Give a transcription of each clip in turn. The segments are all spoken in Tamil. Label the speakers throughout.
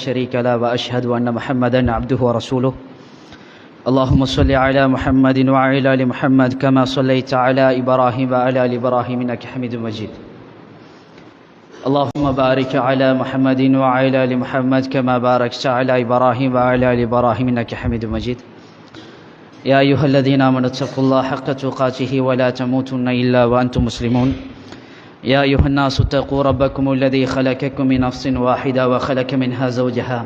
Speaker 1: شريك له وأشهد أن محمدا عبده ورسوله اللهم صل على محمد وعلى آل محمد كما صليت على إبراهيم وعلى آل إبراهيم إنك حميد مجيد اللهم بارك على محمد وعلى آل محمد كما باركت على إبراهيم وعلى آل إبراهيم إنك حميد مجيد يا أيها الذين آمنوا اتقوا الله حق تقاته ولا تموتن إلا وأنتم مسلمون يا أيها الناس اتقوا ربكم الذي خلقكم من نفس واحدة وخلق منها زوجها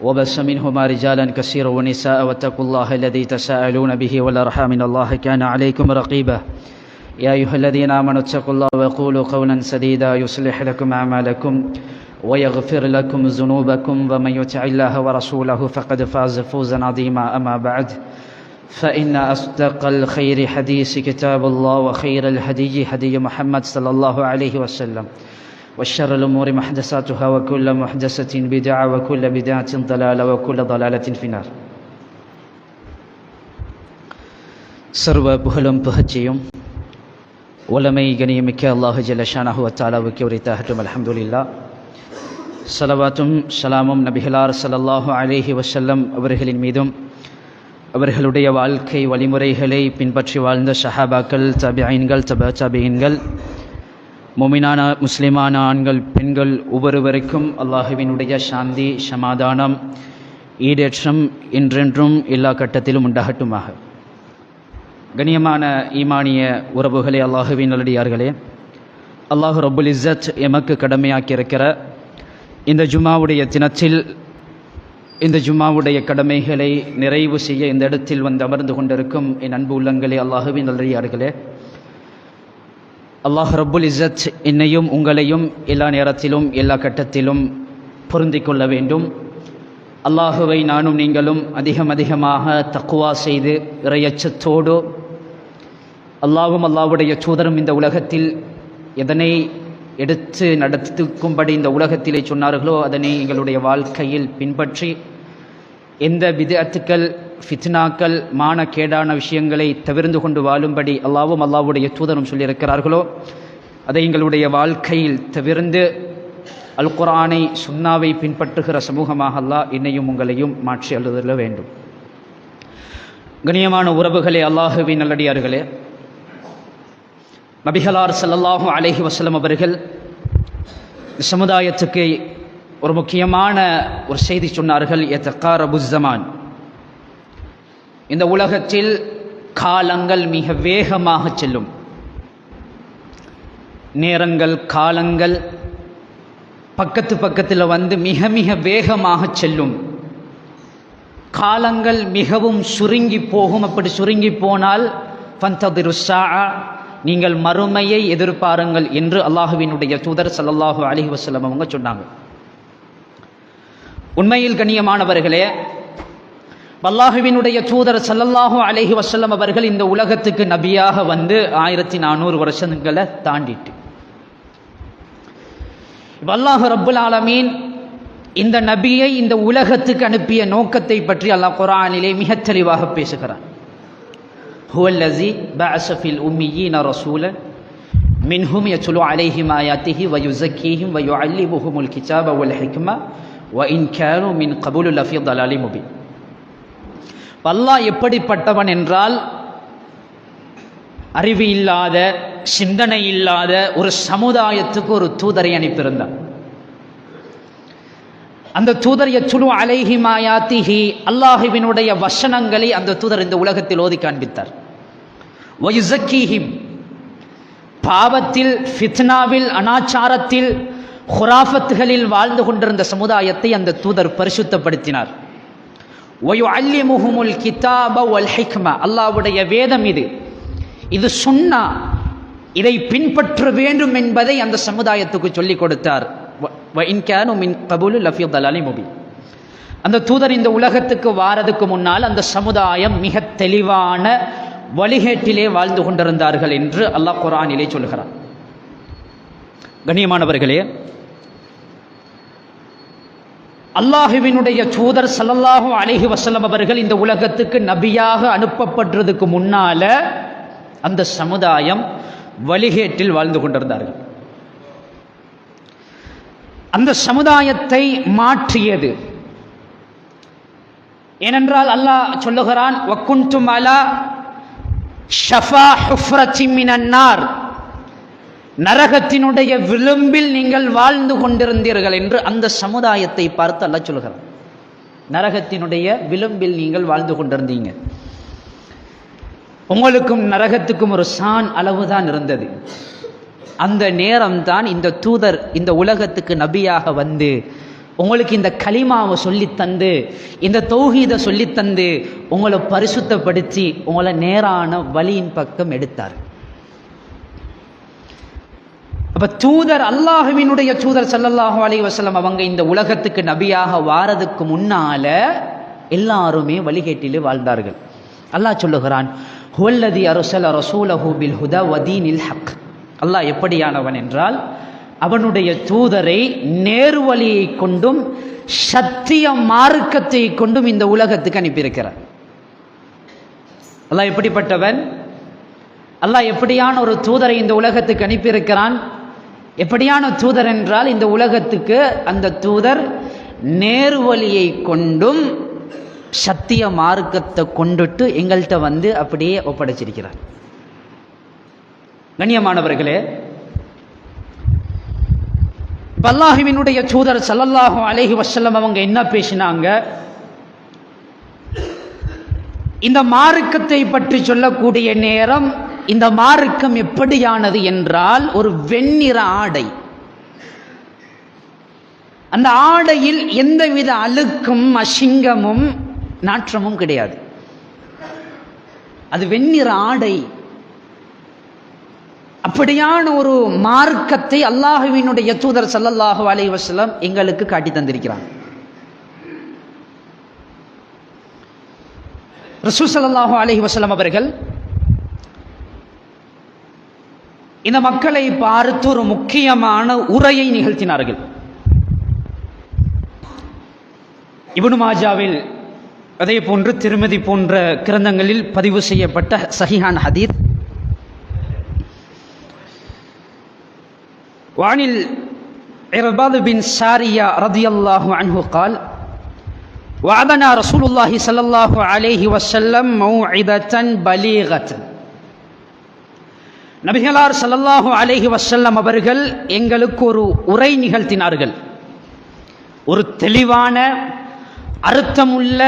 Speaker 1: وبث منهما رجالا كثيرا ونساء واتقوا الله الذي تساءلون به والأرحام إن الله كان عليكم رقيبا يا أيها الذين آمنوا اتقوا الله وقولوا قولا سديدا يصلح لكم أعمالكم ويغفر لكم ذنوبكم ومن يطع الله ورسوله فقد فاز فوزا عظيما أما بعد فإن أصدق الخير حديث كتاب الله وخير الهدي هدي محمد صلى الله عليه وسلم وشر الأمور محدثاتها وكل محدثة بدعة وكل بدعة ضلالة وكل ضلالة في النار சர்வ புகழும் புகழ்ச்சியும் உலமை கனியமிக்க அல்லாஹு ஜல்ல ஷானஹு வ தஆலாவுக்கு உரித்தாகட்டும். அல்ஹம்துலில்லாஹ். ஸலவாத்தும் ஸலாமும் நபிகளார் ஸல்லல்லாஹு அலைஹி வஸல்லம் அவர்களின் மீதும் அவர்களுடைய வாழ்க்கை வழிமுறைகளை பின்பற்றி வாழ்ந்த ஸஹாபாக்கள், தபிஈன்கள், தபீன்கள், முமினான முஸ்லிமான ஆண்கள் பெண்கள் ஒவ்வொருவருக்கும் அல்லாஹுவினுடைய சாந்தி சமாதானம் ஈடேற்றம் என்றென்றும் எல்லா கட்டத்திலும் உண்டாகட்டுமாக. கண்ணியமான ஈமானிய உறவுகளே, அல்லாஹுவின் நல்லடியார்களே, அல்லாஹு ரப்புல் இஸ்ஸத் எமக்கு கடமையாக்கியிருக்கிற இந்த ஜும்மாவுடைய தினத்தில் இந்த ஜும்மாவுடைய கடமைகளை நிறைவு செய்ய இந்த இடத்தில் வந்து அமர்ந்து கொண்டிருக்கும் என் அன்பு உள்ளங்களே, அல்லாஹுவின் நல்லடியார்களே, அல்லாஹ் ரப்புல் இஸ்ஸத் என்னையும் உங்களையும் எல்லா நேரத்திலும் எல்லா கட்டத்திலும் பொருந்திக் கொள்ள வேண்டும். அல்லாஹுவை நானும் நீங்களும் அதிகமாக தக்வா செய்து இறையச்சத்தோடு அல்லாஹ்வும் அல்லாஹ்வுடைய தூதரும் இந்த உலகத்தில் எதனை எடுத்து நடத்துக்கும்படி இந்த உலகத்திலே சொன்னார்களோ அதனை எங்களுடைய வாழ்க்கையில் பின்பற்றி எந்த பித்அத்துக்கள், ஃபித்னாக்கள், மானக்கேடான விஷயங்களை தவிர்ந்து கொண்டு வாழும்படி அல்லாஹ்வும் அல்லாஹ்வுடைய தூதரும் சொல்லியிருக்கிறார்களோ அதை எங்களுடைய வாழ்க்கையில் தவிர்ந்து அல் குர்ஆனை சுன்னாவை பின்பற்றுகிற சமூகமாக அல்லாஹ் என்னையும் உங்களையும் மாற்றி அருள வேண்டும். கண்ணியமான உறவுகளே, அல்லாஹுவின் நல்லடியார்களே, நபிகளார் ஸல்லல்லாஹு அலைஹி வஸல்லம் அவர்கள் சமுதாயத்துக்கு ஒரு முக்கியமான ஒரு செய்தி சொன்னார்கள். யதகாரபுஸ் ஸமான், இந்த உலகத்தில் காலங்கள் மிக வேகமாக செல்லும். நேரங்கள், காலங்கள் பக்கத்தில் வந்து மிக வேகமாக செல்லும். காலங்கள் மிகவும் சுருங்கி போகும். அப்படி சுருங்கி போனால் ஃபந்ததிரு ஸாஅ, நீங்கள் மறுமையை எதிர்பாருங்கள் என்று அல்லாஹுவினுடைய தூதர் ஸல்லல்லாஹு அலைஹி வஸல்லம் அவங்க சொன்னாங்க. உண்மையில் கண்ணியமானவர்களே, அல்லாஹுவினுடைய தூதர் ஸல்லல்லாஹு அலைஹி வஸல்லம் அவர்கள் இந்த உலகத்துக்கு நபியாக வந்து 1400 வருஷங்களை தாண்டிட்டு, அல்லாஹ் ரப்புல் ஆலமீன் இந்த நபியை இந்த உலகத்துக்கு அனுப்பிய நோக்கத்தை பற்றி அல்லாஹ் குர்ஆனிலே மிக தெளிவாக பேசுகிறான். ஹுவல்லஸீ பஅஸ ஃபில் உம்மiyீன ரசூலன் மின்ஹும் யத்லு அலைஹிம் ஆயாத்திஹி வ யுஸக்கீஹிம் வ யுஅல்லிமுஹுமுல் கிதாப வல் ஹிக்ம வ இன் கானூ மின் கபுலு லஃபீ ضلالٍ முபீன். அல்லாஹ் எப்படிப்பட்டவன் என்றால், அறிவு இல்லாத, சிந்தனை இல்லாத ஒரு சமுதாயத்துக்கு ஒரு தூதரை அனுப்பியிருந்தார். அந்த தூதர் யத்லு அலைஹிம் ஆயாத்திஹி, அல்லாஹுவினுடைய வசனங்களை அந்த தூதர் இந்த உலகத்தில் ஓதி காண்பித்தார். வ யுஸக்கீஹிம், பாவத்தில், ஃபித்னாவில், அனாச்சாரத்தில், ஹுராஃபத்துகளில் வாழ்ந்து கொண்டிருந்த சமுதாயத்தை அந்த தூதர் பரிசுத்தப்படுத்தினார். வ யுஅல்லிமுஹுமுல் கிதாப வல் ஹிக்ம, அல்லாஹ்வுடைய வேதம் இது சுன்னா, இதை பின்பற்ற வேண்டும் என்பதை அந்த சமுதாயத்துக்கு சொல்லிக் கொடுத்தார். வ இன் கானூ மின் கபுலு லஃபீ ضلالٍ முபீன். அந்த தூதர் இந்த உலகத்துக்கு வாரதுக்கு முன்னால் அந்த சமுதாயம் மிக தெளிவான வழிகேட்டிலே வாழ்ந்து கொண்டிருந்தார்கள் என்று அல்லாஹ் குர்ஆனிலே சொல்கிறார். கண்ணியமானவர்களே, அல்லாஹுவினுடைய தூதர் ஸல்லல்லாஹு அலைஹி வஸல்லம் அவர்கள் இந்த உலகத்துக்கு நபியாக அனுப்பப்படுறதுக்கு முன்னால அந்த சமுதாயம் வழிகேட்டில் வாழ்ந்து கொண்டிருந்தார்கள்.
Speaker 2: அந்த சமுதாயத்தை மாற்றியது. ஏனென்றால் அல்லாஹ் சொல்லுகிறான், வகுன்தும் அலா ஷஃபா ஹுஃப்ரத்தின் மினன் நார், நரகத்தினுடைய விளிம்பில் நீங்கள் வாழ்ந்து கொண்டிருந்தீர்கள் என்று அந்த சமுதாயத்தை பார்த்து அல்லாஹ் சொல்லுகிறான். நரகத்தினுடைய விளிம்பில் நீங்கள் வாழ்ந்து கொண்டிருந்தீங்க. உங்களுக்கும் நரகத்துக்கும் ஒரு சான் அளவுதான் இருந்தது. அந்த நேரம்தான் இந்த தூதர் இந்த உலகத்துக்கு நபியாக வந்து உங்களுக்கு இந்த கலிமாவை சொல்லித்தந்து, இந்த தௌஹீதை சொல்லித்தந்து, உங்களை பரிசுத்தப்படுத்தி உங்களை நேரான வழியின் பக்கம் எடுத்தார். அப்ப தூதர், அல்லாஹுவினுடைய தூதர் ஸல்லல்லாஹு அலைஹி வஸல்லம் அவங்க இந்த உலகத்துக்கு நபியாக வாரதுக்கு முன்னால எல்லாருமே வழிகேட்டிலே வாழ்ந்தார்கள். அல்லாஹ் சொல்லுகிறான், ஹுவல்லதி அர்ஸல ரசூலஹு பில் ஹுதா வ தீனில் ஹக். அல்லாஹ் எப்படியானவன் என்றால், அவனுடைய தூதரை நேர்வழியை கொண்டும் சத்திய மார்க்கத்தை கொண்டும் இந்த உலகத்துக்கு அனுப்பியிருக்கிறார். அல்லாஹ் எப்படிப்பட்டவன்? அல்லாஹ் எப்படியான ஒரு தூதரை இந்த உலகத்துக்கு அனுப்பியிருக்கிறான்? எப்படியான தூதர் என்றால், இந்த உலகத்துக்கு அந்த தூதர் நேர்வழியை கொண்டும் சத்திய மார்க்கத்தை கொண்டுட்டு எங்கள்கிட்ட வந்து அப்படியே ஒப்படைச்சிருக்கிறார். கண்ணியமானவர்களே, அல்லாஹுவினுடைய தூதர் ஸல்லல்லாஹு அலைஹி வஸல்லம் அவங்க என்ன பேசினாங்க? இந்த மார்க்கத்தை பற்றி சொல்லக்கூடிய நேரம், இந்த மார்க்கம் எப்படியானது என்றால் ஒரு வெண்ணிற ஆடை. அந்த ஆடையில் எந்தவித அழுக்கும் அசிங்கமும் நாற்றமும் கிடையாது. அது வெண்ணிற ஆடை. அப்படியான ஒரு மார்க்கத்தை அல்லாஹுவினுடைய தூதர் ஸல்லல்லாஹு அலைஹி வஸல்லம் எங்களுக்கு காட்டி தந்திருக்கிறாங்க. ரசூல் ஸல்லல்லாஹு அலைஹி வஸல்லம் அவர்கள் இந்த மக்களை பார்த்து ஒரு முக்கியமான உரையை நிகழ்த்தினார்கள். இப்னு மாஜாவில், அதே போன்று திருமதி போன்ற கிரந்தங்களில் பதிவு செய்யப்பட்ட சஹீஹான் ஹதீஸ். வானில் இர்பாத் பின் சாரியா ரதியல்லாஹு அன்ஹு قال وعدنا رسول الله صلى الله عليه وسلم موعظة بليغة. நபிகளார் ஸல்லல்லாஹு அலைஹி வஸல்லம் அவர்கள் எங்களுக்கு ஒரு உரை நிகழ்த்தினார்கள். ஒரு தெளிவான, அர்த்தமுள்ள,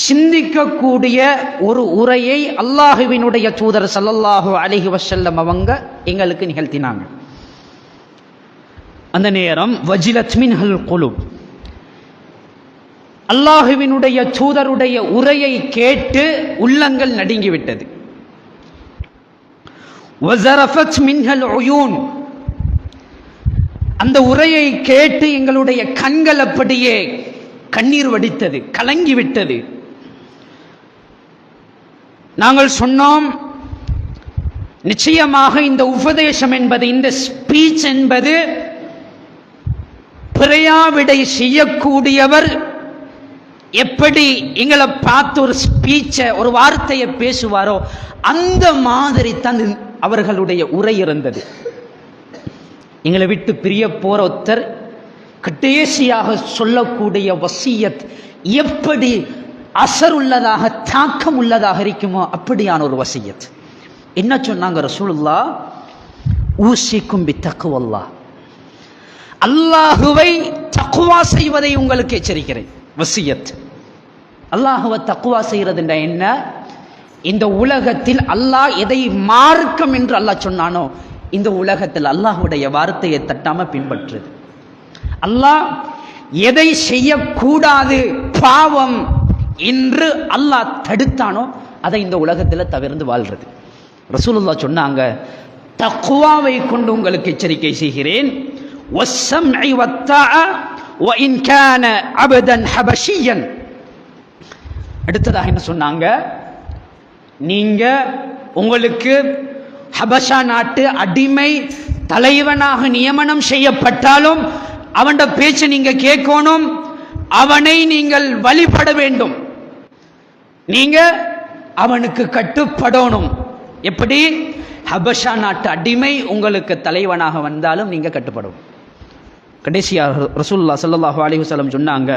Speaker 2: சிந்திக்கக்கூடிய ஒரு உரையை அல்லாஹுவினுடைய தூதர் ஸல்லல்லாஹு அலைஹி வஸல்லம் அவங்க எங்களுக்கு நிகழ்த்தினாங்க. அந்த நேரம் வஜிலத் மின்ஹல் குலூப், அல்லாஹுவினுடைய தூதருடைய உரையை கேட்டு உள்ளங்கள் நடுங்கிவிட்டது. வஸரஃபத் மின்ஹல் உயூன், அந்த உரையை கேட்டு எங்களுடைய கண்கள் அப்படியே கண்ணீர் வடித்தது, கலங்கிவிட்டது. நாங்கள் சொன்னோம், நிச்சயமாக இந்த உபதேசம் என்பது, இந்த ஸ்பீச் என்பது பிறையாவிடை செய்யக்கூடியவர் எப்படி எங்களை பார்த்து ஒரு ஸ்பீச்சை, ஒரு வார்த்தையை பேசுவாரோ அந்த மாதிரி தான் அவர்களுடைய உரை இருந்தது. எங்களை விட்டு பிரிய போற ஒருத்தர் கடைசியாக சொல்லக்கூடிய வசியத் எப்படி அசர் உள்ளதாக, தாக்கம் உள்ளதாக இருக்குமோ அப்படியான ஒரு வசியத். என்ன சொன்னாங்க ரசூலுல்லாஹ்? ஊசிக்கும் பித்தக்வல்லாஹ், அல்லாஹுவை தக்வா செய்வதை உங்களுக்கு எச்சரிக்கிறேன். வசியத். அல்லாஹுவை தக்வா செய்யறது என்ன? இந்த உலகத்தில் அல்லாஹ் எதை மார்க்கம் என்று அல்லாஹ் சொன்னானோ இந்த உலகத்தில் அல்லாஹுடைய வார்த்தையை தட்டாம பின்பற்றுது. அல்லாஹ் எதை செய்யக்கூடாது, பாவம் என்று அல்லாஹ் தடுத்தானோ அதை இந்த உலகத்தில் தவிர்த்து வாழ்றது. ரசூலுல்லாஹ் சொன்னாங்க, தக்வாவை கொண்டு உங்களுக்கு எச்சரிக்கை செய்கிறேன். வஸ்ஸம்இ வத்தாஅ வ இன் கான அபதன் ஹபஷியன். அடுத்ததாக என்ன சொன்னாங்க? நீங்க உங்களுக்கு ஹபஷா நாட்டு அடிமை தலைவனாக நியமனம் செய்யப்பட்டாலும் அவன் பேச்சை நீங்க கேட்கணும், அவனை நீங்கள் வழிபட வேண்டும், நீங்க அவனுக்கு கட்டுப்படணும். எப்படி? ஹபஷா நாட்டு அடிமை உங்களுக்கு தலைவனாக வந்தாலும் நீங்க கட்டுப்படும். கடைசியாக ரசூலுல்லாஹ் ஸல்லல்லாஹு அலைஹி வஸல்லம் சொன்னாங்க,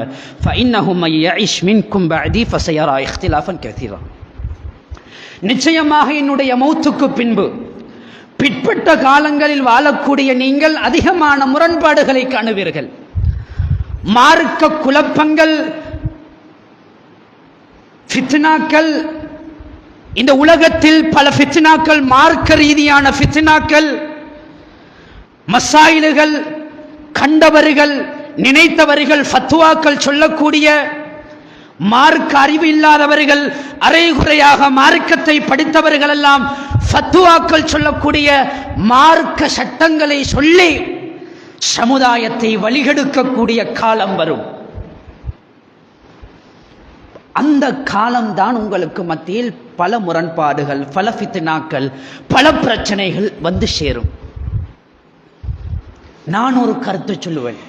Speaker 2: فإنه من يعش منكم بعدي فسيرى اختلافا كثيرا. நிச்சயமாக என்னுடைய மௌத்துக்கு பின்பு பிற்பட்ட காலங்களில் வாழக்கூடிய நீங்கள் அதிகமான முரண்பாடுகளை காணுவீர்கள். மார்க்க குழப்பங்கள், ஃபித்னாக்கள், இந்த உலகத்தில் பல ஃபித்னாக்கள், மார்க்க ரீதியான ஃபித்னாக்கள், மசாயில்கள், கண்டவர்கள் நினைத்தவர்கள் ஃபத்வாக்கள் சொல்லக்கூடிய, மார்க்க அறிவு இல்லாதவர்கள், அரைகுறையாக மார்க்கத்தை படித்தவர்கள் எல்லாம் ஃபத்வாக்கள் சொல்லக்கூடிய மார்க்க சட்டங்களை சொல்லி சமுதாயத்தை வழிகெடுக்கக்கூடிய காலம் வரும். அந்த காலம்தான் உங்களுக்கு மத்தியில் பல முரண்பாடுகள், பல ஃபித்னாக்கள், பல பிரச்சனைகள் வந்து சேரும். நான் ஒரு கருத்து சொல்லுவேன்.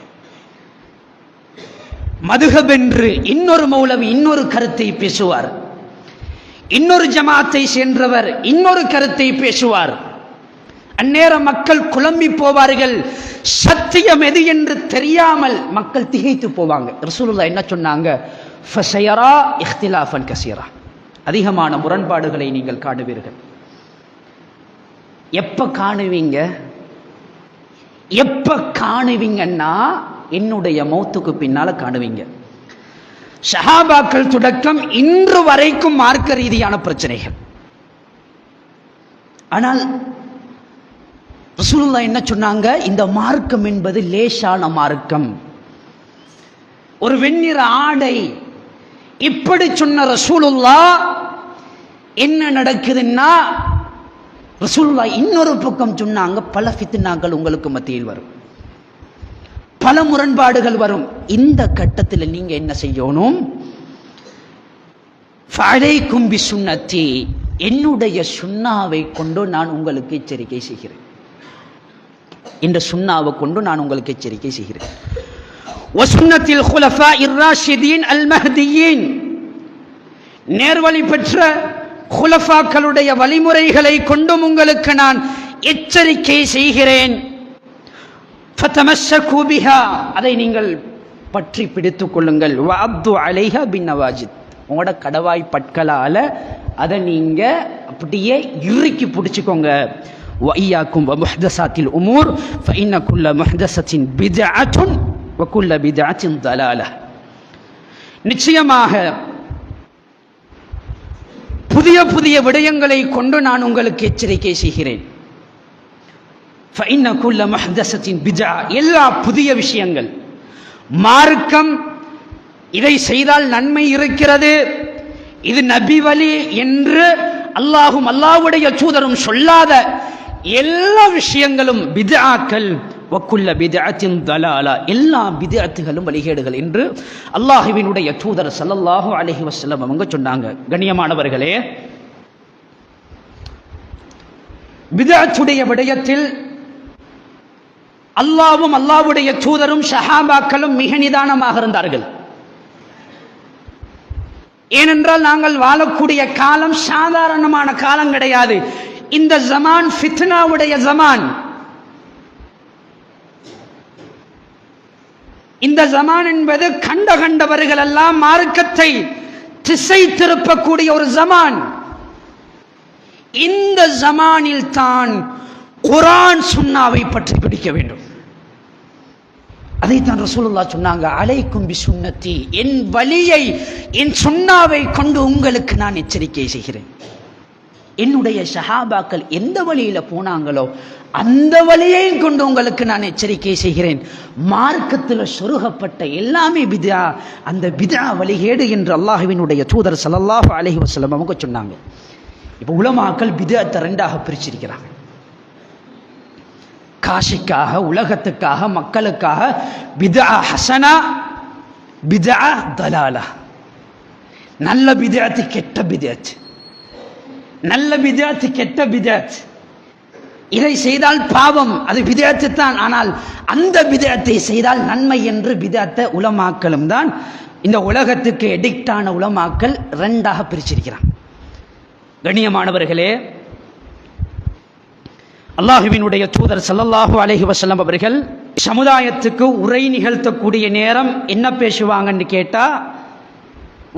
Speaker 2: மதுஹப் என்று இன்னொரு மௌலவி இன்னொரு கருத்தை பேசுவார், இன்னொரு ஜமாத்தை சென்றவர் இன்னொரு கருத்தை பேசுவார். அந்நேரம் மக்கள் குழம்பி போவார்கள். சத்தியம் எது என்று தெரியாமல் மக்கள் திகைத்து போவாங்க. ரசூலுல்லாஹ் என்ன சொன்னாங்க? ஃபஸயரா இக்திலாஃபன் கஸீரா. அதிகமான முரண்பாடுகளை நீங்கள் காணுவீர்கள். எப்ப காணுவீங்க? எப்ப காணுவீங்கன்னா என்னுடைய மௌத்துக்கு பின்னால காணுவீங்க. ஸஹாபாக்கள் தொடக்கம் இன்று வரைக்கும் மார்க்க ரீதியான பிரச்சனைகள். ஆனால் ரசூலுல்லாஹ் என்ன சொன்னாங்க? இந்த மார்க்கம் என்பது லேசான மார்க்கம், ஒரு வெண்ணிற ஆடை. இப்படி சொன்ன ரசூலுல்லாஹ் என்ன நடக்குதுன்னா, ரசூலுல்லாஹ் இன்னொரு பக்கம் சொன்னாங்க, பல ஃபித்னாக்கள் உங்களுக்கு மத்தியில் வரும், பல முரண்பாடுகள் வரும். இந்த கட்டத்தில் நீங்க என்ன செய்யணும்? ஃபஅலைக்கும் பிசுன்னதி, என்னுடைய சுன்னாவை கொண்டு நான் உங்களுக்கு எச்சரிக்கை செய்கிறேன். இந்த சுன்னாவை கொண்டு நான் உங்களுக்கு எச்சரிக்கை செய்கிறேன். வசுன்னத்தில் குலஃபாஇர் ராஷிதீன் அல் மஹ்தியீன், நேர்வழி பெற்ற குலஃபாக்களுடைய வழிமுறைகளை கொண்டும் உங்களுக்கு நான் எச்சரிக்கை செய்கிறேன். ஃபதமஸ்ஸகு பிஹா, அதை நீங்கள் பற்றி பிடித்துக் கொள்ளுங்கள். வஅப்து அலைஹா பின்னவாஜித், உங்களோட கடவாய் பற்களால அதை நீங்க அப்படியே இறுக்கி பிடிச்சுக்கோங்க. வஇய்யாக்கும் வமுஹ்தஸாத்தில் உமூர் ஃபஇன்ன குல்ல முஹ்தஸத்தின் பித்அத்துன் வகுல்ல பித்அத்தின் தலாலஹ். நிச்சயமாக புதிய புதிய விடயங்களை கொண்டு நான் உங்களுக்கு எச்சரிக்கை செய்கிறேன். ஃபஇன்ன குல்ல முஹ்தஸத்தின் பித்அ, எல்லா புதிய விஷயங்கள், மார்க்கம், இதை செய்தால் நன்மை இருக்கிறது, இது நபி வழி என்று அல்லாஹும் அல்லாஹ்வுடைய தூதரும் சொல்லாத எல்லா விஷயங்களும் பித்ஆக்கள். வக்குல்ல பித்அத்தின் தலாலா, எல்லா பித்அத்துகளும் வழிகேடுகள் என்று அல்லாஹ்வினுடைய தூதர் ஸல்லல்லாஹு அலைஹி வஸல்லம் அவங்க சொன்னாங்க. கண்ணியமானவர்களே, பித்அத்துடைய விடயத்தில் அல்லாஹ்வும் அல்லாஹ்வுடைய தூதரும் ஸஹாபாக்களும் மிக நிதானமாக இருந்தார்கள். ஏனென்றால் நாங்கள் வாழக்கூடிய காலம் சாதாரணமான காலம் கிடையாது. இந்த ஜமான் ஃபித்னாவுடைய ஜமான். இந்த ஜமான் என்பது கண்டவர்கள் எல்லாம் மார்க்கத்தை திசை திருப்பக்கூடிய ஒரு ஜமான். இந்த ஜமானில் தான் குர்ஆன் சுன்னாவை பற்றி பிடிக்க வேண்டும். அதைத்தான் ரசூலுல்லாஹ் சொன்னாங்க, அலைக்கும் பிசுன்னதி, என் வழியை, என் சுன்னாவை கொண்டு உங்களுக்கு நான் எச்சரிக்கை செய்கிறேன். என்னுடைய ஸஹாபாக்கள் எந்த வழியில போனாங்களோ அந்த வழியை கொண்டு உங்களுக்கு நான் எச்சரிக்கை செய்கிறேன். மார்க்கத்தில் சொருகப்பட்ட எல்லாமே பித்ஆ, அந்த பித்ஆ வழிகேடு என்று அல்லாஹ்வினுடைய தூதர் ஸல்லல்லாஹு அலைஹி வஸல்லம் அவங்க சொன்னாங்க. இப்போ உலமாக்கள் பித்ஆத்தை ரெண்டாக பிரிச்சிருக்கிறாங்க. காசிக்காக, உலகத்துக்காக, மக்களுக்காக பித்ஆ ஹஸனா, பித்ஆ தலாலா. நல்ல பித்ஆத்து, கெட்ட பித்ஆத். நல்ல பித்ஆத்து, கெட்ட பித்ஆத். இதை செய்தால் பாவம், அது பித்ஆத்து தான். ஆனால் அந்த பித்ஆத்தை செய்தால் நன்மை என்று பித்ஆத்தை உலமாக்களும் தான், இந்த உலகத்துக்கு எடிக்டான உலமாக்கள் ரெண்டாக பிரிச்சிருக்கிறான். கண்ணியமானவர்களே, அல்லாஹ்வினுடைய தூதர் ஸல்லல்லாஹு அலைஹி வஸல்லம் அவர்கள் சமுதாயத்துக்கு உரை நிகழ்த்தக்கூடிய நேரம் என்ன பேசுவாங்கன்னு கேட்டா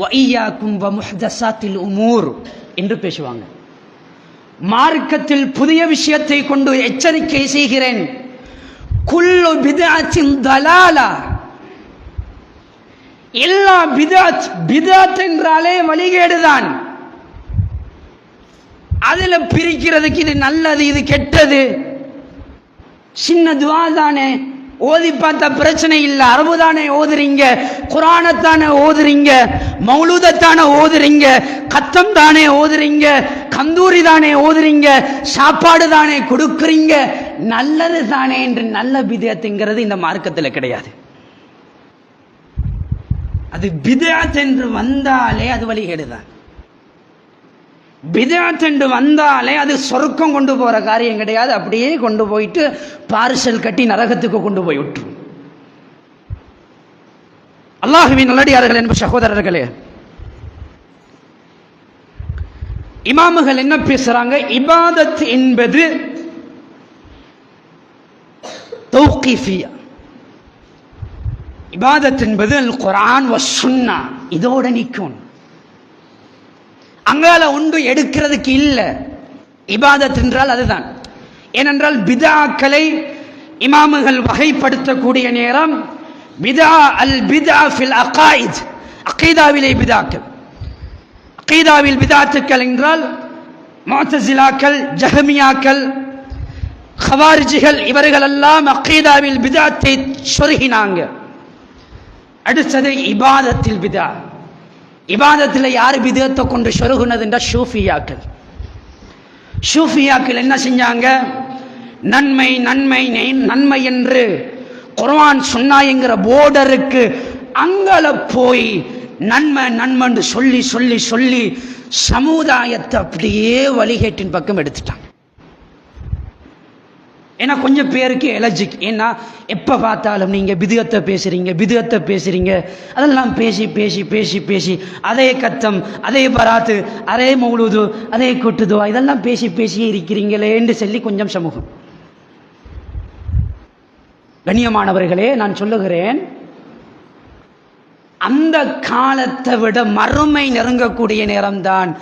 Speaker 2: வஇய்யாக்கும் வமுஹ்தஸாத்தில் உமூர் என்று பேசுவாங்க. மார்க்கத்தில் புதிய விஷயத்தை கொண்டு எச்சரிக்கை செய்கிறேன். குல்லு பித்அத்தின் தலாலா, எல்லா பித்அத் என்றாலே வழிகேடுதான். அதுல பிரிக்கிறதுக்கு இது நல்லது இது கெட்டது, சின்ன துவா தானே ஓதி பார்த்தா பிரச்சனை இல்லை, அரபு தானே ஓதுறீங்க, குர்ஆனைத்தானே ஓதுறீங்க, மௌலூதத்தானே ஓதுறீங்க, கத்தம் தானே ஓதுறீங்க, கந்தூரி தானே ஓதுறீங்க, சாப்பாடு தானே கொடுக்குறீங்க, நல்லது தானே என்று நல்ல பித்அத்ங்கிறது இந்த மார்க்கத்தில் கிடையாது. அது பித்அத் என்று வந்தாலே அது வழிகேடுதான். பித்அத் என்று வந்தாலே அது சொர்க்கம் கொண்டு போற காரியம் கிடையாது. அப்படியே கொண்டு போயிட்டு பார்சல் கட்டி நரகத்துக்கு கொண்டு போய் விட்டுரும். அல்லாஹ்வின் நல்லடியார்கள் என்ப சகோதரர்களே, இமாமுகள் என்ன பேசுறாங்க? இபாதத் என்பது தௌகீஃபியா. இபாதத் என்பது அல் குர்ஆன் வ சுன்னா, இதோட நிற்கும். அங்கால ஒன்று எடுக்கிறதுக்கு இல்லை. இபாதத் என்றால் அதுதான். ஏனென்றால் பித்ஆக்களை இமாமுகள் வகைப்படுத்தக்கூடிய நேரம் பித்ஆ அல் பித்ஆ ஃபில் அகாயித், அகீதாவிலே பித்ஆக்கள். அகீதாவில் பித்ஆத்துக்கள் என்றால் முஅ்தஸிலாக்கள், ஜஹமியாக்கள், ஹவாரிஜிகள் இவர்களெல்லாம் அகீதாவில் பித்ஆத்தை சொருகினாங்க. அடுத்தது இபாதத்தில் பித்ஆ. இபாதத்தில் யார் பித்அத்தை கொண்டு சொருகுனது என்றால் ஷூஃபியாக்கள். ஷூஃபியாக்கள் என்ன செஞ்சாங்க? நன்மை நன்மை நன்மை என்று குர்ஆன் சுன்னாங்கிற போர்டருக்கு அங்கல போய் நன்மை நன்மைன்னு சொல்லி சொல்லி சொல்லி சமுதாயத்தை அப்படியே வழிகேட்டின் பக்கம் எடுத்துட்டாங்க. ஏன்னா கொஞ்சம் பேருக்கு எலர்ஜிக். ஏன்னா எப்போ பார்த்தாலும் நீங்கள் பித்அத்தை பேசுகிறீங்க பித்அத்தை பேசுகிறீங்க, அதெல்லாம் பேசி பேசி பேசி பேசி அதே கத்தம், அதே பராத்து, அதே மௌலூது, அதே கொட்டுதுவா, இதெல்லாம் பேசி பேசியே இருக்கிறீங்களே என்று சொல்லி கொஞ்சம் சமூகம். கண்ணியமானவர்களே, நான் சொல்லுகிறேன், அந்த காலத்தை விட மறுமை நெருங்கக்கூடிய நேரம்தான்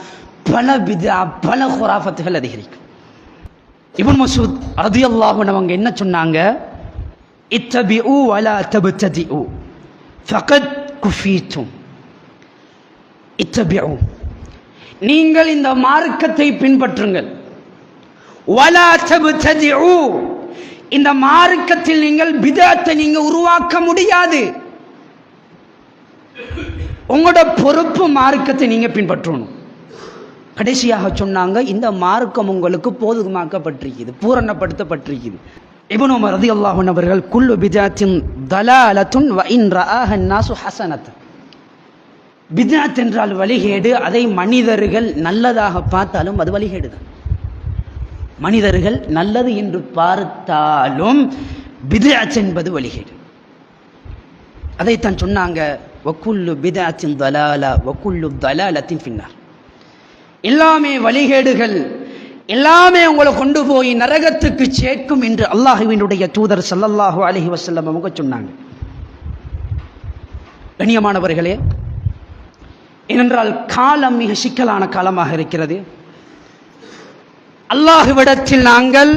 Speaker 2: பல பித்ஆ பல குராஃபத்துகள் அதிகரிக்கும். இப்னு மஸ்ஊத் ரலியல்லாஹு அன்ஹு அவங்க என்ன சொன்னாங்க? இத்தபிஉ வலா தப்ததிஉ ஃபகத் குஃபீதும். இத்தபிஉ, நீங்கள் இந்த மார்க்கத்தை பின்பற்றுங்கள். வலா தப்ததிஉ, இந்த மார்க்கத்தில் நீங்கள் பித்அத்தை நீங்க உருவாக்க முடியாது. உங்களோட பொறுப்பு மார்க்கத்தை நீங்க பின்பற்றணும். கடைசியாக சொன்னாங்க, இந்த மார்க்கம் உங்களுக்கு போதுமாக்கப்பட்டிருக்குது, பூரணப்படுத்தப்பட்டிருக்குது. இப்னு உமர் ரலியல்லாஹு அன்ஹு அவர்கள் குல்லு பித்அத்தின் தலாலத்துன் வ இன் ரஆஹ அன்னாசு ஹஸனத்தன். பித்அத் என்றால் வழிகேடு, அதை மனிதர்கள் நல்லதாக பார்த்தாலும் அது வழிகேடு தான். மனிதர்கள் நல்லது என்று பார்த்தாலும் பித்அத் என்பது வழிகேடு. அதைத்தான் சொன்னாங்க, வகுல்லு பித்அத்தின் தலாலா வகுல்லு தலாலத்தின் ஃபின்னார். எல்லாமே வழிகேடுகள், எல்லாமே உங்களை கொண்டு போய் நரகத்துக்கு சேர்க்கும் என்று அல்லாஹ்வினுடைய தூதர் ஸல்லல்லாஹு அலைஹி வஸல்லம் அவங்க சொன்னாங்க. கண்ணியமானவர்களே, ஏனென்றால் காலம் மிக சிக்கலான காலமாக இருக்கிறது. அல்லாஹ்விடத்தில் நாங்கள்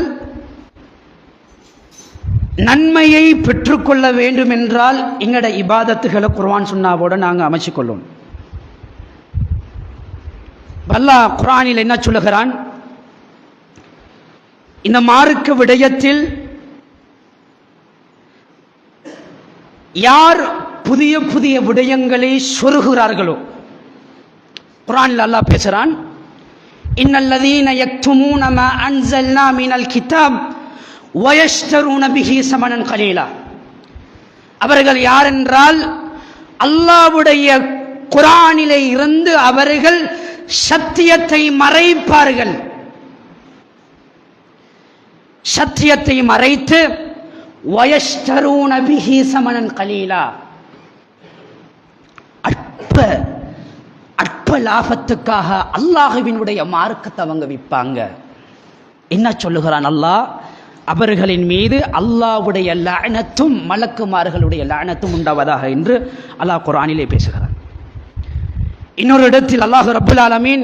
Speaker 2: நன்மையை பெற்றுக்கொள்ள வேண்டும் என்றால் எங்களோட இபாதத்துகளை குர்ஆன் சுன்னாவோட நாங்கள் அமைச்சுக்கொள்ளும். அல்லாஹ் குர்ஆனில் என்ன சொல்லுகிறான்? இந்த மார்க்க விடயத்தில் யார் புதிய புதிய விடயங்களை சொருகிறார்களோ, குர்ஆனில் அல்லாஹ் பேசுறான், இன்னல்லதீன யக்துமூன மா அன்ஸல்னா மினல் கிதாப் வயஷ்தரூன பிஹி ஸமனன் கலீலா. அவர்கள் யார் என்றால் அல்லாஹ்வுடைய குர்ஆனிலே இருந்து அவர்கள் சத்தியத்தை மறைப்பார்கள். சத்தியத்தை மறைத்து வயஷ்தரூன பிஹி ஸமனன் கலீலா, அற்ப லாபத்துக்காக அல்லாஹ்வினுடைய மார்க்கத்தை அவங்க விற்பாங்க. என்ன சொல்லுகிறான் அல்லாஹ்? அவர்களின் மீது அல்லாஹ்வுடைய லஅனத்தும் மலக்குமார்களுடைய லஅனத்தும் உண்டாவதாக என்று அல்லாஹ் குர்ஆனிலே பேசுகிறார். இன்னொரு இடத்தில் அல்லாஹ் ரப்பல் ஆலமீன்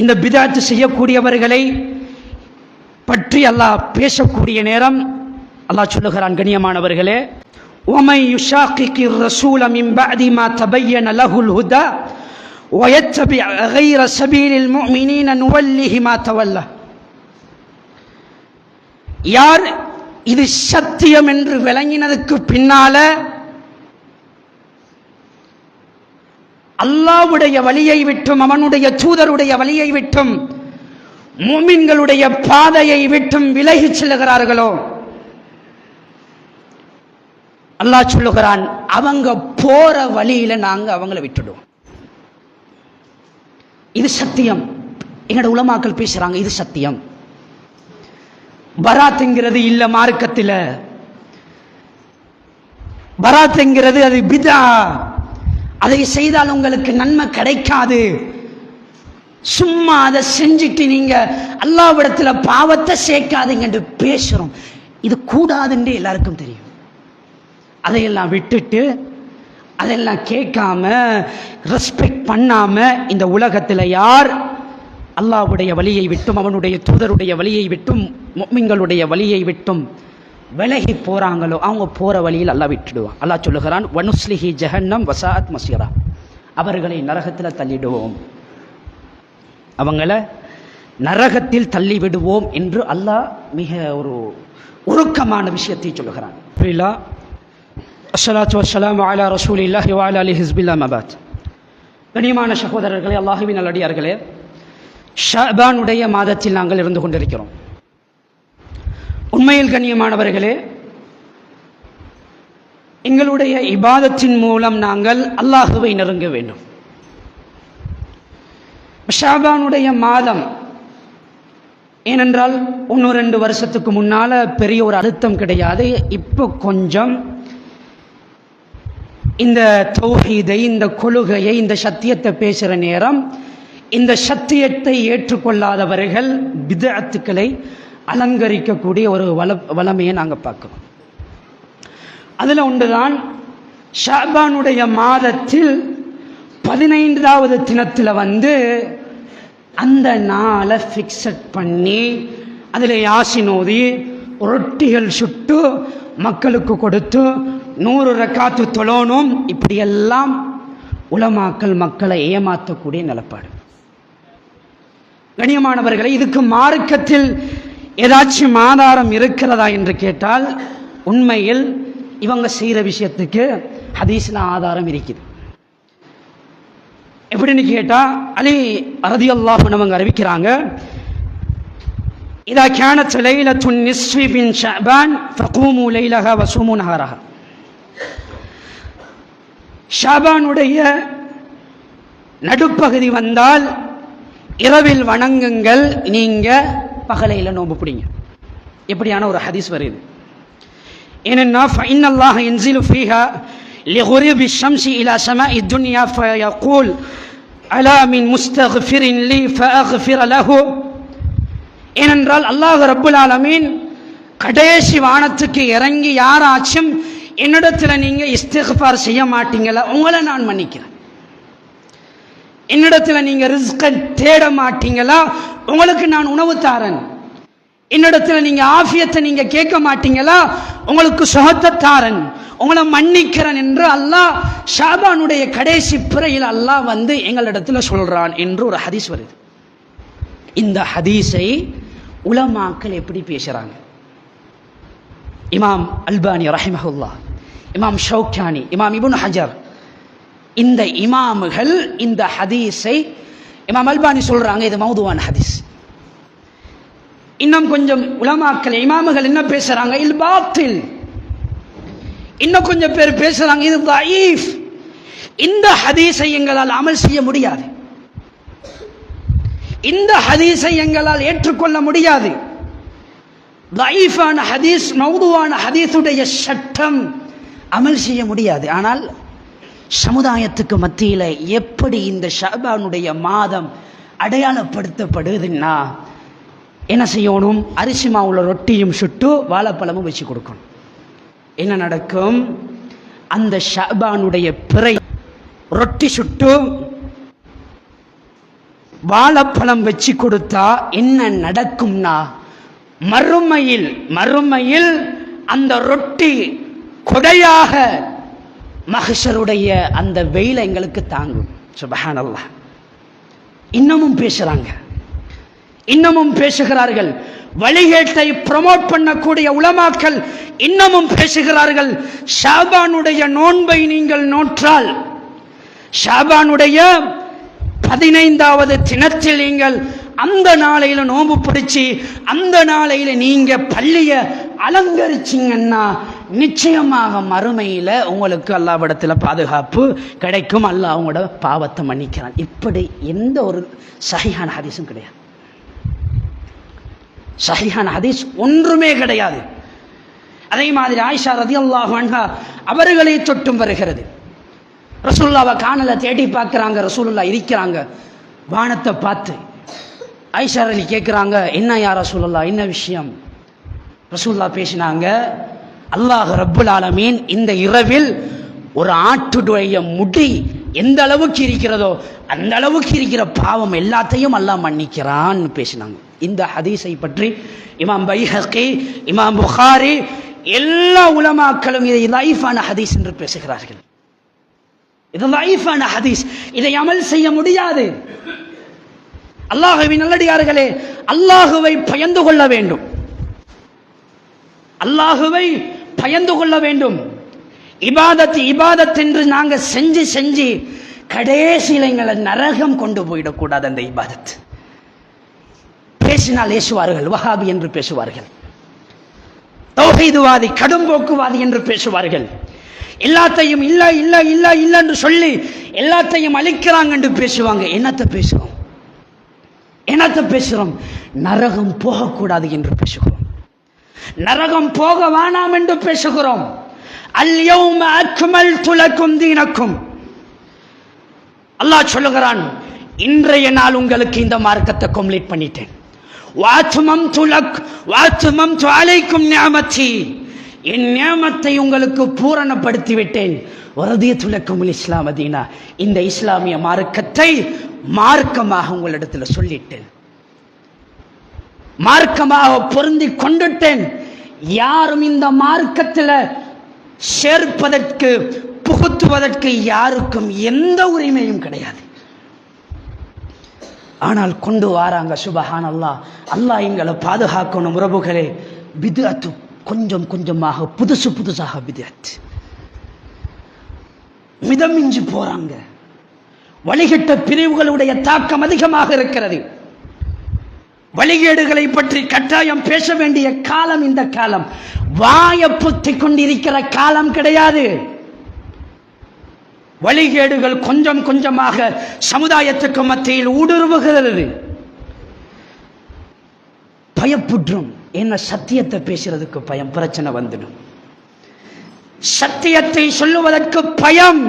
Speaker 2: இந்த பித்அத் செய்யக்கூடியவர்களை பற்றி அல்லாஹ் பேசக்கூடிய நேரம் அல்லாஹ் சொல்லுகிறான், கண்ணியமானவர்களே, وَمَن يُشَاقِقِ الرَّسُولَ مِن بَعْدِ مَا تَبَيَّنَ لَهُ الْهُدَى وَيَتَّبِعْ غَيْرَ سَبِيلِ الْمُؤْمِنِينَ نُوَلِّهِ مَا تَوَلَّى. யார் இது சத்தியம் என்று விளங்கினதுக்கு பின்னால அல்லாஹ்வுடைய வழியை விட்டும் அவனுடைய தூதருடைய வழியை விட்டும் முஃமின்களுடைய பாதையை விட்டும் விலகிச் செல்கிறார்களோ, அல்லாஹ் சொல்லுகிறான், அவங்க போற வழியில நாங்க அவங்களை விட்டுடுவோம். இது சத்தியம். எங்கட உலமாக்கள் பேசுறாங்க, இது சத்தியம். பராத்ங்கிறது இல்ல மார்க்கத்தில். பராத்ங்கிறது அது பிதா. அதை செய்தால் உங்களுக்கு நன்மை கிடைக்காது. சும்மா அதை செஞ்சுட்டு நீங்க அல்லாஹ்விடத்துல பாவத்தை சேர்க்காதீங்க என்று பேசுறோம். இது கூடாதுன்னு எல்லாருக்கும் தெரியும். அதையெல்லாம் விட்டுட்டு அதெல்லாம் கேட்காம ரெஸ்பெக்ட் பண்ணாம இந்த உலகத்தில் யார் அல்லாஹ்வுடைய வழியை விட்டும் அவனுடைய தூதருடைய வழியை விட்டும் முஃமின்களுடைய வழியை விட்டும் விலகி போறாங்களோ அவங்க போற வழியில் அல்லாஹ் விட்டுடுவான். அல்லாஹ் சொல்லுகிறான், வனுஸ்லிஹி ஜஹன்னம் வஸாஅத் மஸீரா. அவர்களை நரகத்தில் தள்ளிடுவோம், அவங்கள நரகத்தில் தள்ளி விடுவோம் என்று அல்லாஹ் மிக ஒரு உருக்கமான விஷயத்தை சொல்லுகிறான். புரியலா? அஸ்ஸலாத்து வஸ்ஸலாமு அலா ரசூலில்லாஹி வ அலா ஆலிஹி ஹிஸ்பில்லாஹ் மபாத். கண்ணியமான சகோதரர்களே, அல்லாஹ்வின் நல்லடியார்களே, ஷஅபானுடைய மாதத்தில் நாங்கள் இருந்து கொண்டிருக்கிறோம். உண்மையில் கண்ணியமானவர்களே, எங்களுடைய இபாதத்தின் மூலம் நாங்கள் அல்லாஹுவை நெருங்க வேண்டும். ஷஅபானுடைய மாதம் ஏனென்றால் 1-2 வருஷத்துக்கு முன்னால பெரிய ஒரு அழுத்தம் கிடையாது. இப்போ கொஞ்சம் இந்த தௌஹீதை, இந்த கொள்கையை, இந்த சத்தியத்தை பேசுகிற நேரம் இந்த சத்தியத்தை ஏற்றுக்கொள்ளாதவர்கள் பித்அத்துக்களை அலங்கரிக்கக்கூடிய ஒரு வளமையை நாங்கள் பார்க்கிறோம். அதில் ஒன்றுதான் ஷஅபானுடைய மாதத்தில் 15வது தினத்தில் அந்த நாளை ஃபிக்ஸட் பண்ணி அதில் யாசின் ஓதி ரொட்டிகள் சுட்டு மக்களுக்கு கொடுத்து 100 ரக்காத்து தொழணும். இப்படியெல்லாம் உலமாக்கள் மக்களை ஏமாற்றக்கூடிய நிலப்பாடு. கண்ணியமானவர்களை, இதுக்கு மார்க்கத்தில் ஏதாச்சும் ஆதாரம் இருக்கிறதா என்று கேட்டால் உண்மையில் இவங்க செய்கிற விஷயத்துக்கு ஹதீஸ்ல ஆதாரம் இருக்குது. எப்படின்னு கேட்டால் அலி ரலியல்லாஹு அன்ஹு அவங்க அறிவிக்கிறாங்க, இதா கானத் லைலத்துன் நிஸ்ஃபி மின் ஷஅபான் ஃபகூமு லைலஹா வஸூமு நஹரஹா. ஷஅபானுடைய நடுப்பகுதி வந்தால் இரவில் வணங்குங்கள், நீங்க பகலையில் நோன்பு பிடிங்க. எப்படியான ஒரு ஹதீஸ் வருது. ஏனென்னா ஃபஇன்னல்லாஹ யன்ஸிலு ஃபீஹா லிகுரூபி ஷம்ஸி இலா ஸமாஇ துன்யா ஃபயகூல் அலா மின் முஸ்தக்ஃபிரின் லி ஃபஅக்ஃபிர லஹு. ஏனென்றால் அல்லாஹ் ரப்புல் ஆலமீன் கடைசி வானத்துக்கு இறங்கி யாராச்சும் என்னிடத்தில் நீங்க இஸ்திக்ஃபார் செய்ய மாட்டீங்களா, உங்களை நான் மன்னிக்கிறேன். என்னிடத்தில் நீங்க ரிஸ்கை தேட மாட்டீங்களா, உங்களுக்கு நான் உணவு தாரன். என்னிடத்தில் நீங்க ஆஃபியத்தை நீங்க கேட்க மாட்டீங்களா, உங்களுக்கு சுகத்தை தாரன், உங்களை மன்னிக்கிறேன் என்று அல்லாஹ் ஷஅபானுடைய கடைசி பிறையில் அல்லாஹ் எங்களிடத்தில் சொல்றான் என்று ஒரு ஹதீஸ் வருது. இந்த ஹதீஸை உலமாக்கள் எப்படி பேசுறாங்க? இமாம் அல்பானி ரஹிமஹுல்லாஹ், இமாம் ஷௌகானி, இமாம் இப்னு ஹஜர், இந்த இமாமுகள் இந்த ஹதீஸை, இமாம் அல்பானி சொல்றாங்க இது மௌதுவான ஹதீஸ். இன்னும் கொஞ்சம் உலமாக்கள் இமாமுகள் என்ன பேசுறாங்க? இல் பாத்தில். இன்னும் கொஞ்சம் பேர் பேசுறாங்க இது தஈஃப். இந்த ஹதீஸை எங்களால் அமல் செய்ய முடியாது, இந்த ஹதீஸை எங்களால் ஏற்றுக்கொள்ள முடியாது. தஈஃபான ஹதீஸ், மௌதுவான ஹதீஸுடைய சட்டம் அமல் செய்ய முடியாது. ஆனால் சமுதாயத்துக்கு மத்தியில் எப்படி இந்த ஷஅபானுடைய மாதம் அடையாளப்படுத்தப்படுதுன்னா, என்ன செய்யணும்? அரிசி மாவுள்ள ரொட்டியும் சுட்டு வாழைப்பழமும் வச்சு கொடுக்கணும். என்ன நடக்கும்? அந்த ஷாபானுடைய பிறை ரொட்டி சுட்டு வாழைப்பழம் வச்சு கொடுத்தா என்ன நடக்கும்னா, மறுமையில் அந்த ரொட்டி கொடையாக மஹ்ஷருடைய அந்த வெயிலை எங்களுக்கு தாங்கும். சுப்ஹானல்லாஹ். இன்னமும் பேசுகிறார்கள். வழிகேட்டை ப்ரமோட் பண்ணக்கூடிய உலமாக்கள் இன்னமும் பேசுகிறார்கள். ஷாபானுடைய நோன்பை நீங்கள் நோற்றால், ஷாபானுடைய 15வது தினத்தில் நீங்கள் அந்த நாளையில நோன்பு பிடிச்சி அந்த நாளையில நீங்க பள்ளிய அலங்கரிச்சிங்கன்னா நிச்சயமாக மறுமையில உங்களுக்கு அல்லாஹ்விடத்துல பாதுகாப்பு கிடைக்கும். அல்லாஹ் அவங்களோட பாவத்தை மன்னிக்கிறான். இப்படி எந்த ஒரு சஹீஹான ஹதீஸும் கிடையாது. சஹீஹான ஹதீஸ் ஒன்றுமே கிடையாது. அதே மாதிரி ஆயிஷா ரலியல்லாஹு அன்ஹா அவர்களை தொட்டும் வருகிறது. ரசூலுல்லாஹ்வை காணல தேடி பார்க்குறாங்க. ரசூலுல்லாஹ் இருக்கிறாங்க. வானத்தை பார்த்து ஆயிஷா ரலி கேட்குறாங்க, என்ன யா ரசூலுல்லாஹ், என்ன விஷயம்? ரசூலுல்லாஹ் பேசினாங்க, அல்லாஹ் ரப்புல் ஆலமீன் இந்த இரவில் ஒரு ஆட்டுடைய முடி எந்த அளவுக்கு இருக்கிறதோ அந்த அளவுக்கு இருக்கிற பாவம் எல்லாத்தையும் அல்லாஹ் மன்னிக்கிறான்னு பேசினாங்க. இந்த ஹதீஸை பற்றி இமாம் பைஹகி, இமாம் புகாரி எல்லா உலமாக்களும் இதை லைஃபான ஹதீஸ் என்று பேசுகிறார்கள். இது லைஃபான ஹதீஸ், இதை அமல் செய்ய முடியாது. அல்லாஹ்வின் நல்லடியார்களே, அல்லாஹுவை பயந்து கொள்ள வேண்டும். அல்லாஹுவை பயந்து கொள்ள வேண்டும். இபாதத் என்று நாங்க செஞ்சு கடைசியில எங்களை நரகம் கொண்டு போயிடக்கூடாது. அந்த இபாதத் பேசினால் ஏசுவார்கள், வஹாபி என்று பேசுவார்கள், தௌஹீதுவாதி கடும்போக்குவாதி என்று பேசுவார்கள், எல்லாத்தையும் இல்ல இல்ல இல்ல இல்ல என்று சொல்லி எல்லாத்தையும் அழிக்கிறாங்க என்று பேசுவாங்க. என்னத்தை பேசுறோம்? நரகம் போகக்கூடாது என்று பேசுகிறோம். நரகம் போக வேணாம் என்று பேசுகிறோம். அல் யௌம அக்மல்து லக்கும் தீனக்கும். அல்லாஹ் சொல்லுகிறான், இன்றைய நாள் உங்களுக்கு இந்த மார்க்கத்தை கம்ப்ளீட் பண்ணிட்டேன். வஅத்மம்து அலைக்கும் நிஅமதி, என் நியமத்தை உங்களுக்கு பூரணப்படுத்தி விட்டேன். வரதியத்து லக்குமுல் இஸ்லாம தீனா, இந்த இஸ்லாமிய மார்க்கத்தை மார்க்கமாக உங்களிடத்தில் சொல்லிட்டேன், மார்க்கமாக பொருந்தி கொண்டுட்டேன். யாரும் இந்த மார்க்கத்தில் சேர்ப்பதற்கு புகுத்துவதற்கு யாருக்கும் எந்த உரிமையும் கிடையாது. ஆனால் கொண்டு வாராங்க. சுபஹானல்லாஹ். அல்லாஹ் எங்களை பாதுகாக்கணும். உறவுகளே, பித்அத்து கொஞ்சம் கொஞ்சமாக புதுசாக பித்அத் மிதமிஞ்சி போறாங்க. வழிகட்ட பிரிவுகளுடைய தாக்கம் அதிகமாக இருக்கிறது. வழிகேடுகளை பற்றி கட்டாயம் பேச வேண்டிய காலம் இந்த காலம். வாயை புத்திக் கொண்டிருக்கிற காலம் கிடையாது. வழிகேடுகள் கொஞ்சம் கொஞ்சமாக சமுதாயத்துக்கு மத்தியில் ஊடுருவுகிறது. பயப்புற்றும். என்ன சத்தியத்தை பேசுறதுக்கு பயம், பிரச்சனை வந்துடும். சத்தியத்தை சொல்லுவதற்கு பயம்.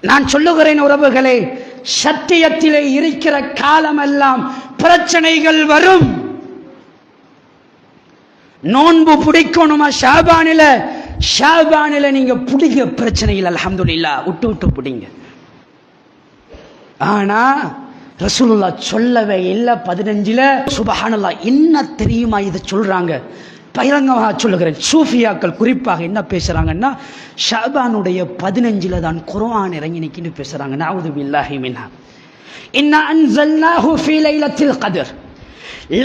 Speaker 2: நான் சொல்லுகிறேன் உறவுகளே, சத்தியத்திலே இருக்கிற காலமெல்லாம் பிரச்சனைகள் வரும். நோன்பு பிடிக்கணுமா ஷாபானில நீங்க பிடிக்க பிரச்சனையில் அல்ஹம்துலில்லாஹ் விட்டு பிடிங்க. ஆனா ரசூலுல்லாஹ் சொல்லவே இல்லை 15ல. சுபஹானல்லாஹ். என்ன தெரியுமா இது சொல்றாங்க? பகிரங்கமாக சொல்லுகிறேன். சூஃபியாக்கள் குறிப்பாக என்ன பேசுறாங்கன்னா, ஷாபானுடைய 15ல தான் குர்ஆன் இறங்கி நிக்கின்னு பேசுறாங்க. நஅூது பில்லாஹி மின்ஹா. இன்னா அன்ஸல்னாஹு ஃபீ லைலத்தில் கத்ர்.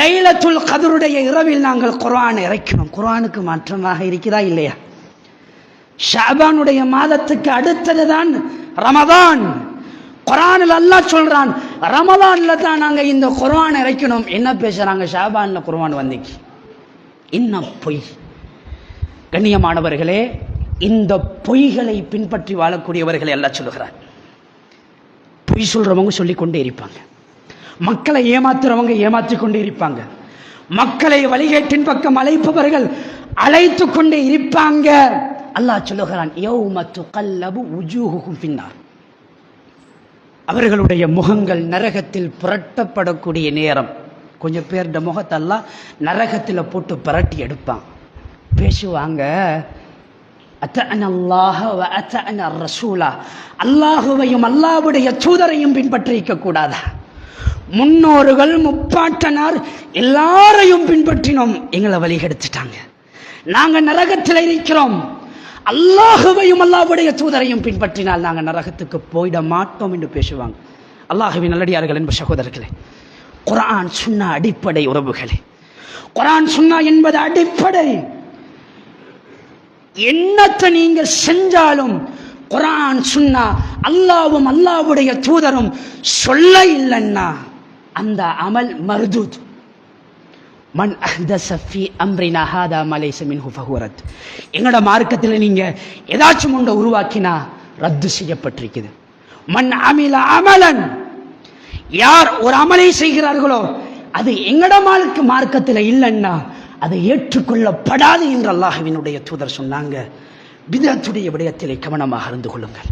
Speaker 2: லைலத்துல் கத்ருடைய இரவில் நாங்கள் குர்ஆன் இறக்கினோம். குர்ஆனுக்கு மாற்றமாக இருக்கிறதா இல்லையா? ஷாபானுடைய மாதத்துக்கு அடுத்ததுதான் ரமதான். குர்ஆனில் அல்லாஹ் சொல்றான், ரமதான்ல தான் நாங்க இந்த குர்ஆன் இறக்கினோம். என்ன பேசுறாங்க? ஷாபான்ல குர்ஆன் வந்திக்கு. இன்னும் பொய். கண்ணியமானவர்களே, இந்த பொய்களை பின்பற்றி வாழக்கூடியவர்களை எல்லாம் சொல்லுகிறார். பொய் சொல்றவங்க சொல்லிக்கொண்டே இருப்பாங்க, மக்களை ஏமாத்துறவங்க ஏமாற்றிக் கொண்டே இருப்பாங்க, மக்களை வழிகேட்டின் பக்கம் அழைப்பவர்கள் அழைத்து கொண்டே இருப்பாங்க. அல்லாஹ் சொல்லுகிறான், யௌம துகல்லபு வுஜூஹுஹும் ஃபின்னார். அவர்களுடைய முகங்கள் நரகத்தில் புரட்டப்படக்கூடிய நேரம். கொஞ்சம் பேருடைய முகத்தெல்லாம் நரகத்தில் போட்டு பிரட்டி எடுப்பான். பேசுவாங்க, அல்லாஹுவையும் அல்லாஹ்வுடைய தூதரையும் பின்பற்றிக்க கூடாதா? முன்னோர்கள் முப்பாட்டனார் எல்லாரையும் பின்பற்றினோம், எங்களை வழிகெடுத்துட்டாங்க, நாங்க நரகத்தில் இருக்கிறோம். அல்லாஹுவையும் அல்லாஹ்வுடைய தூதரையும் பின்பற்றினால் நாங்க நரகத்துக்கு போயிட மாட்டோம் என்று பேசுவாங்க. அல்லாஹுவின் நல்லடியார்கள் என்ப சகோதரர்களே, குர்ஆன் சுன்னா அடிப்படை உறவுகளே. குர்ஆன் சுன்னா என்பது அடிப்படை. என்னத்தை நீங்க செஞ்சாலும் குர்ஆன் சுன்னா அல்லாஹ்வும் அல்லாஹ்வுடைய தூதரும் சொல்ல இல்லைன்னா அந்த அமல் மர்தூத். மன் அஹ்தஸ ஃபீ அம்ரினா ஹாதா மா லைஸ மின்ஹு ஃபஹுவ ரத். எங்கட மார்க்கத்தில் நீங்க ஏதாச்சும் ஒன்றை உருவாக்கினா ரத்து செய்யப்பட்டிருக்குது. மன் அமில அமலன், யார் ஒரு அமலை செய்கிறார்களோ அது எங்கட மார்க்கத்தில் இல்லைன்னா அது ஏற்றுக்கொள்ளப்படாது என்று அல்லாஹ்வினுடைய தூதர் சொன்னாங்க. பிதஅத்துடைய விடயத்திலே கவனமாக இருந்து கொள்ளுங்கள்.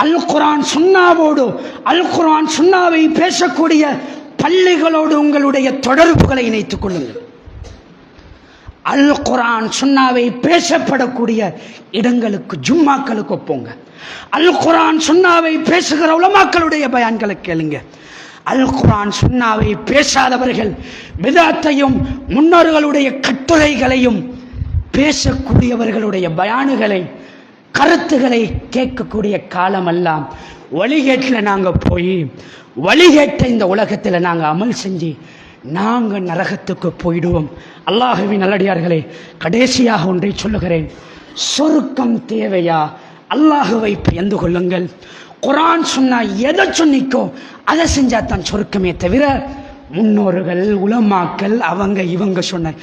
Speaker 2: அல் குர்ஆன் சுன்னாவோடு, அல் குர்ஆன் சுன்னாவை பேசக்கூடிய பள்ளிகளோடு உங்களுடைய தொடர்புகளை இணைத்துக் கொள்ளுங்கள். அல் குர்ஆன் சுன்னாவை பேசப்படக்கூடிய இடங்களுக்கு, ஜும்மாக்களுக்கு போங்க. அல் குர்ஆன் சுன்னாவை பேசுகிற உலமாக்களுடைய பயான்களை கேளுங்க. அல் குர்ஆன் சுன்னாவை பேசாதவர்கள் பிதஅத்தையும் முன்னோர்களுடைய கட்டுரைகளையும் பேசக்கூடியவர்களுடைய பயானுகளை, கருத்துக்களை கேட்கக்கூடிய காலமெல்லாம் வழிகேட்டில் நாங்கள் போய் வழிகேட்ட இந்த உலகத்தில் நாங்கள் அமல் செஞ்சு நாங்கள் நரகத்துக்கு போயிடுவோம். அல்லாஹ்வின் நல்லடியார்களே, கடைசியாக ஒன்றை சொல்லுகிறேன். சொர்க்கம் தேவையா? அல்லாஹுவை பயந்து கொள்ளுங்கள். குர்ஆன் சொன்னா எதை சொன்னிக்கோ அதை செஞ்சா தான் சொர்க்கமே தவிர முன்னோர்கள் உலமாக்கள் அவங்க இவங்க சொன்ன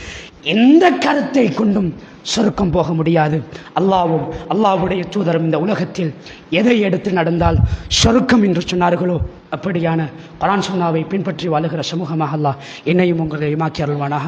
Speaker 2: எந்த கருத்தை கொண்டும் சொர்க்கம் போக முடியாது. அல்லாஹ்வும் அல்லாஹ்வுடைய தூதரும் இந்த உலகத்தில் எதை எடுத்து நடந்தால் சொர்க்கம் என்று சொன்னார்களோ அப்படியான குர்ஆன் சுன்னாவை பின்பற்றி வாழுகிற சமூகமாக அல்லாஹ் என்னையும் உங்களையும் ஆக்கி அருள்வானாக.